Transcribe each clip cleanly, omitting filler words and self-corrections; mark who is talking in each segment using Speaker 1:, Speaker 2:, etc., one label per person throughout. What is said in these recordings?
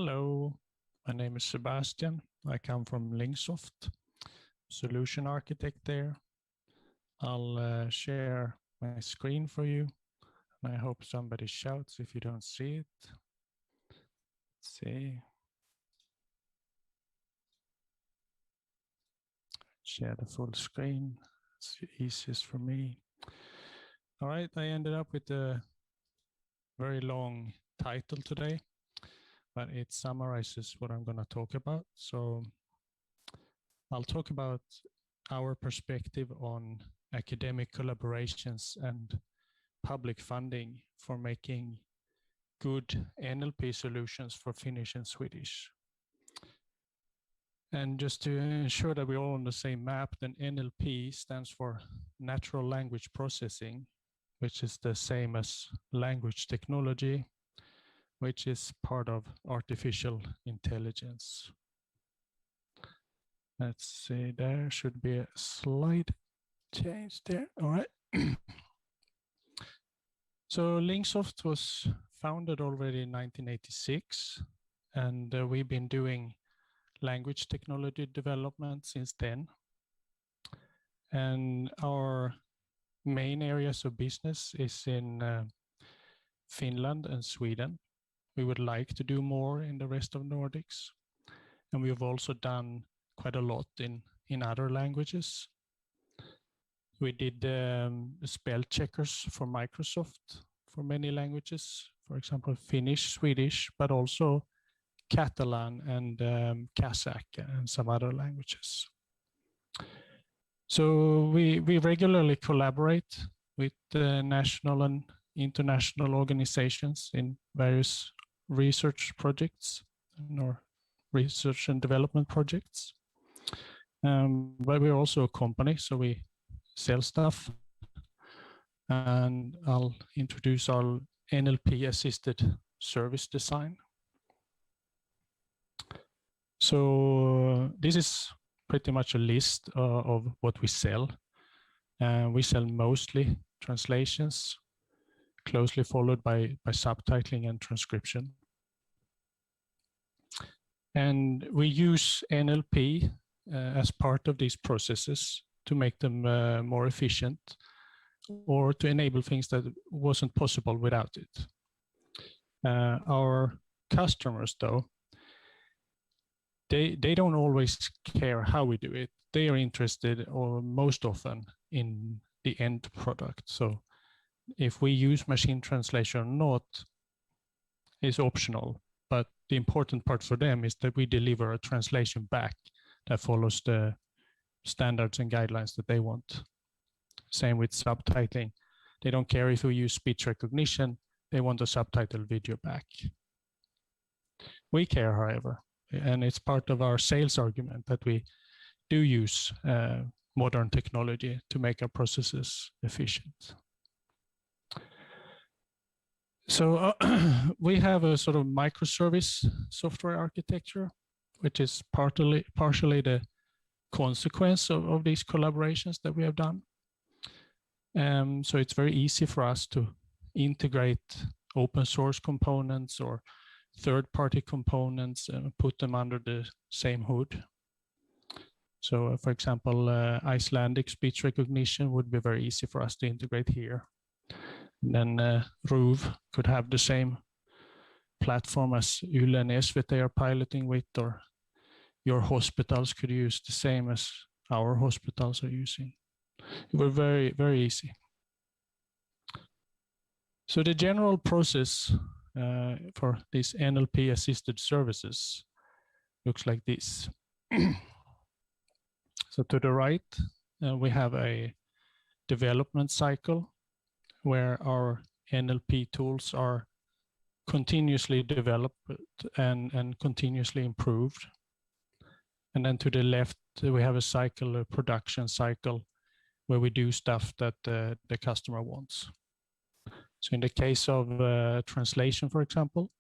Speaker 1: Hello, my name is Sebastian. I come from Linksoft, solution architect there. I'll share my screen for you. And I hope somebody shouts if you don't see it. Let's see. Share the full screen. It's the easiest for me. All right, I ended up with a very long title today, but it summarizes what I'm going to talk about. So I'll talk about our perspective on academic collaborations and public funding for making good NLP solutions for Finnish and Swedish. And just to ensure that we're all on the same map, then NLP stands for natural language processing, which is the same as language technology, which is part of artificial intelligence. Let's see, there should be a slide change there. All right. So Linksoft was founded already in 1986, and we've been doing language technology development since then. And our main areas of business is in Finland and Sweden. We would like to do more in the rest of Nordics. And we've also done quite a lot in other languages. We did spell checkers for Microsoft for many languages, for example, Finnish, Swedish, but also Catalan and Kazakh and some other languages. So we regularly collaborate with national and international organizations in various research projects or research and development projects. But we're also a company, so we sell stuff. And I'll introduce our NLP-assisted service design. So this is pretty much a list of what we sell. We sell mostly translations, closely followed by subtitling and transcription. And we use NLP as part of these processes to make them more efficient or to enable things that wasn't possible without it. Our customers, though, they don't always care how we do it. They are interested, or most often, in the end product. So if we use machine translation or not is optional, but the important part for them is that we deliver a translation back that follows the standards and guidelines that they want. Same with subtitling. They don't care if we use speech recognition, they want a subtitle video back. We care, however, and it's part of our sales argument that we do use modern technology to make our processes efficient. So we have a sort of microservice software architecture, which is partially the consequence of these collaborations that we have done. So it's very easy for us to integrate open source components or third-party components and put them under the same hood. So for example, Icelandic speech recognition would be very easy for us to integrate here. And then RUV could have the same platform as Yle and SVT are piloting with, or your hospitals could use the same as our hospitals are using. It was very, very easy. So the general process for these NLP assisted services looks like this. So to the right, we have a development cycle where our NLP tools are continuously developed and continuously improved. And then to the left, we have a cycle, a production cycle, where we do stuff that the customer wants. So in the case of translation, for example,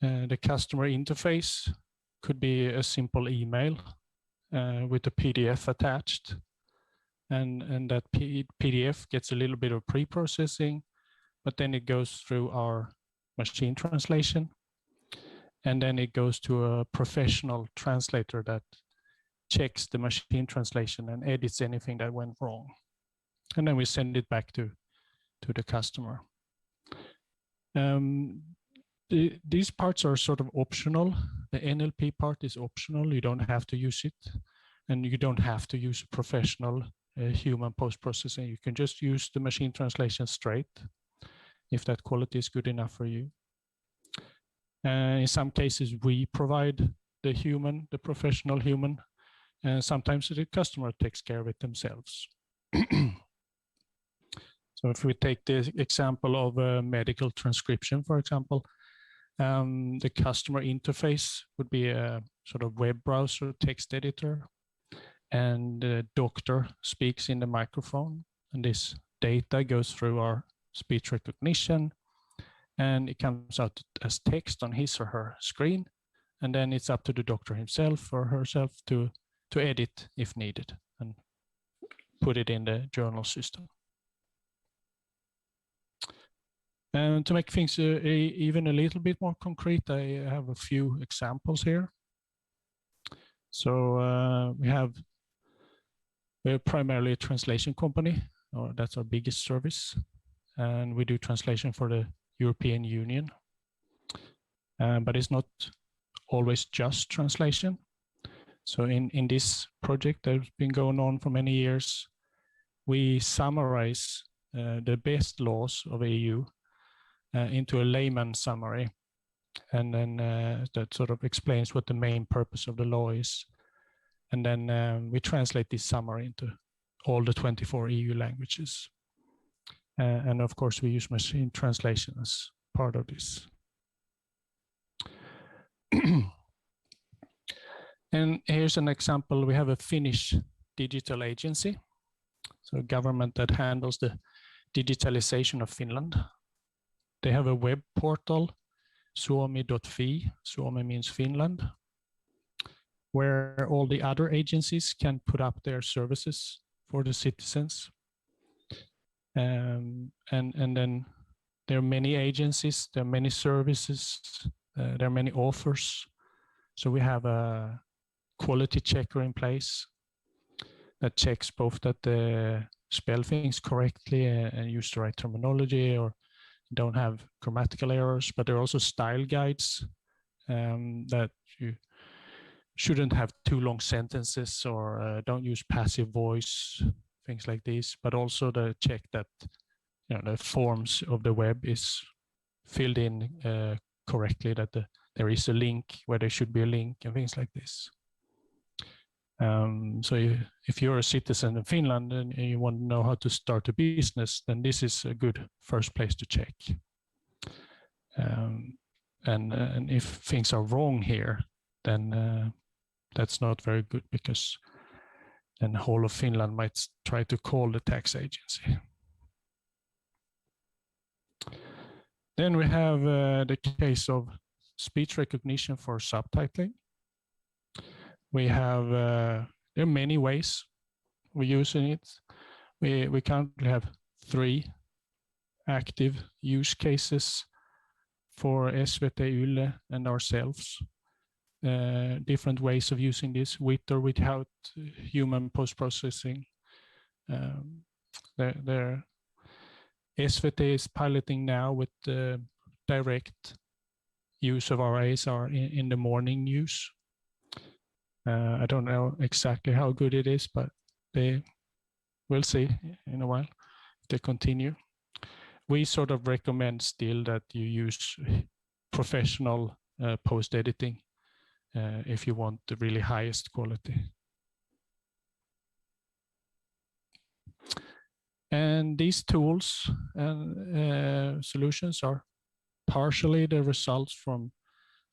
Speaker 1: the customer interface could be a simple email with a PDF attached. And that PDF gets a little bit of pre-processing, but then it goes through our machine translation. and then it goes to a professional translator that checks the machine translation and edits anything that went wrong. And then we send it back to the customer. These parts are sort of optional. The NLP part is optional. You don't have to use it. And you don't have to use professional human post-processing. You can just use the machine translation straight if that quality is good enough for you. In some cases, we provide the professional human, and sometimes the customer takes care of it themselves. So if we take the example of a medical transcription, for example, the customer interface would be a sort of web browser text editor, and the doctor speaks in the microphone, and this data goes through our speech recognition, and it comes out as text on his or her screen, and then it's up to the doctor himself or herself to edit if needed and put it in the journal system. And to make things even a little bit more concrete, I have a few examples here. So we're primarily a translation company, or that's our biggest service. And we do translation for the European Union. But it's not always just translation. So in this project that's been going on for many years, we summarize the best laws of EU into a layman summary, and then that sort of explains what the main purpose of the law is. And then we translate this summary into all the 24 EU languages. And of course, we use machine translation as part of this. And here's an example. We have a Finnish digital agency, so a government that handles the digitalization of Finland. They have a web portal, suomi.fi, Suomi means Finland, where all the other agencies can put up their services for the citizens. And then there are many agencies, there are many services, there are many offers. So we have a quality checker in place that checks both that they spell things correctly and use the right terminology, or don't have grammatical errors, but there are also style guides that you shouldn't have too long sentences, or don't use passive voice, things like this, but also the check that the forms of the web is filled in correctly, that there is a link where there should be a link, and things like this. So if you're a citizen in Finland and you want to know how to start a business, then this is a good first place to check. And if things are wrong here, then that's not very good, because then the whole of Finland might try to call the tax agency. Then we have the case of speech recognition for subtitling. We have, there are many ways we're using it. We currently have 3 active use cases for SVT, Yle, and ourselves. Different ways of using this, with or without human post-processing. SVT is piloting now with the direct use of our ASR in the morning news. I don't know exactly how good it is, but we'll see in a while if they continue. We sort of recommend still that you use professional post-editing if you want the really highest quality. And these tools and solutions are partially the results from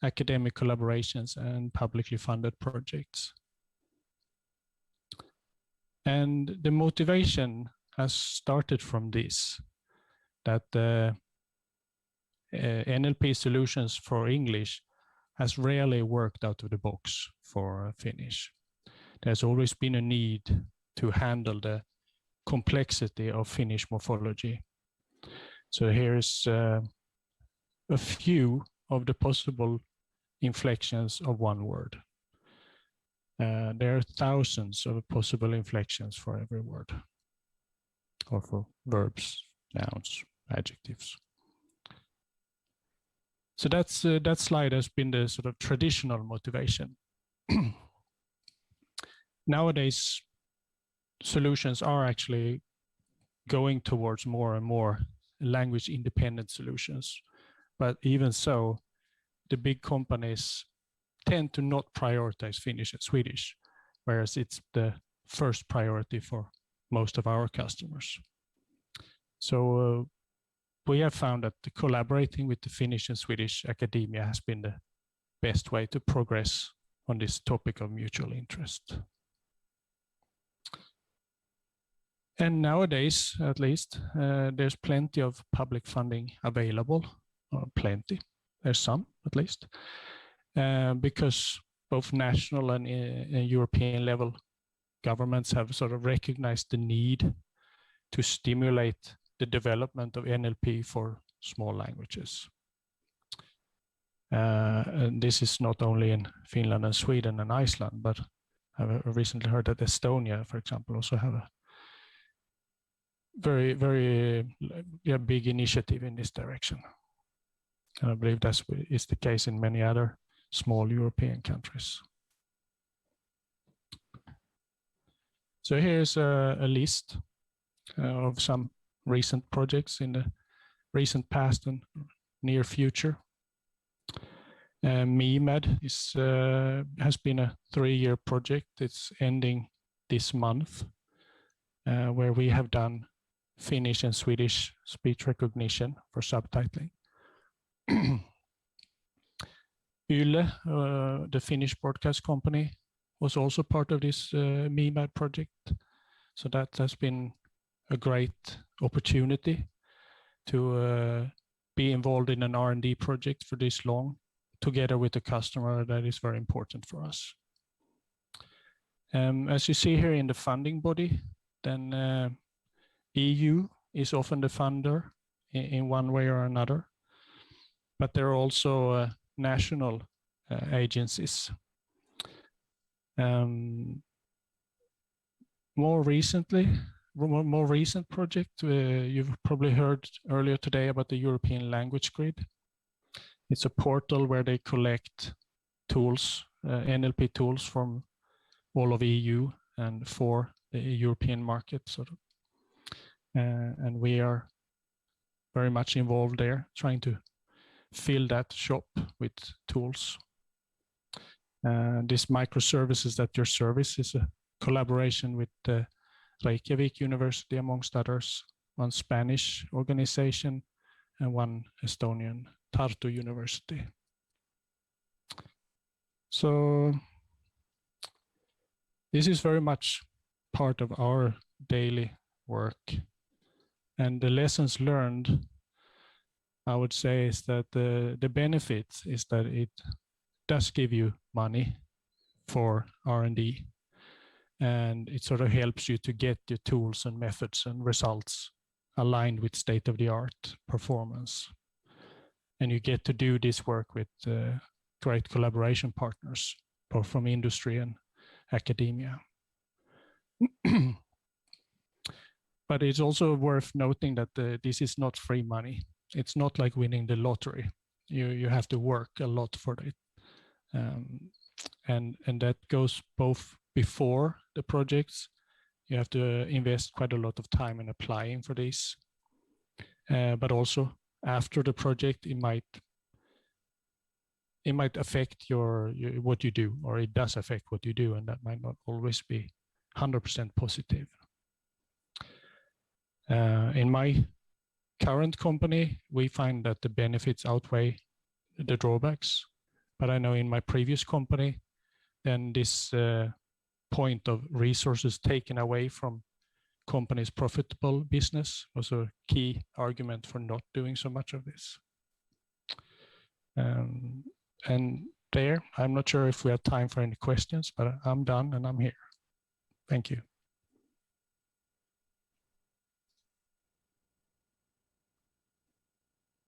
Speaker 1: academic collaborations and publicly funded projects. And the motivation has started from this, that NLP solutions for English has rarely worked out of the box for Finnish. There's always been a need to handle the complexity of Finnish morphology. So here's a few of the possible inflections of one word. There are thousands of possible inflections for every word, or for verbs, nouns, adjectives. So that slide has been the sort of traditional motivation. Nowadays, solutions are actually going towards more and more language-independent solutions. But even so, the big companies tend to not prioritize Finnish and Swedish, whereas it's the first priority for most of our customers. So we have found that collaborating with the Finnish and Swedish academia has been the best way to progress on this topic of mutual interest. And nowadays, at least, there's plenty of public funding available, or plenty, there's some at least, because both national and European level governments have sort of recognized the need to stimulate the development of NLP for small languages. And this is not only in Finland and Sweden and Iceland, but I've recently heard that Estonia, for example, also have a very, very big initiative in this direction. And I believe that is the case in many other small European countries. So here's a list of some recent projects in the recent past and near future. MEMAD has been a 3-year project. It's ending this month, where we have done Finnish and Swedish speech recognition for subtitling. Yle, the Finnish broadcast company, was also part of this MEMAD project. So that has been a great opportunity to be involved in an R&D project for this long, together with a customer that is very important for us. As you see here in the funding body, then EU is often the funder in one way or another, but there are also national agencies. More recent project, you've probably heard earlier today about the European Language Grid. It's a portal where they collect tools, NLP tools from all of EU and for the European market, sort of. And we are very much involved there, trying to fill that shop with tools. This microservices that your service is a collaboration with the Reykjavik University, amongst others, one Spanish organization and one Estonian, Tartu University. So this is very much part of our daily work. And the lessons learned, I would say, is that the benefit is that it does give you money for R&D, and it sort of helps you to get your tools and methods and results aligned with state-of-the-art performance. And you get to do this work with great collaboration partners, both from industry and academia. But it's also worth noting that this is not free money. It's not like winning the lottery. You have to work a lot for it. And that goes both before the projects. You have to invest quite a lot of time in applying for these. But also after the project, it might affect what you do, or it does affect what you do, and that might not always be 100% positive. In my current company, we find that the benefits outweigh the drawbacks. But I know in my previous company, then this point of resources taken away from company's profitable business was a key argument for not doing so much of this. And there, I'm not sure if we have time for any questions, but I'm done and I'm here. Thank you.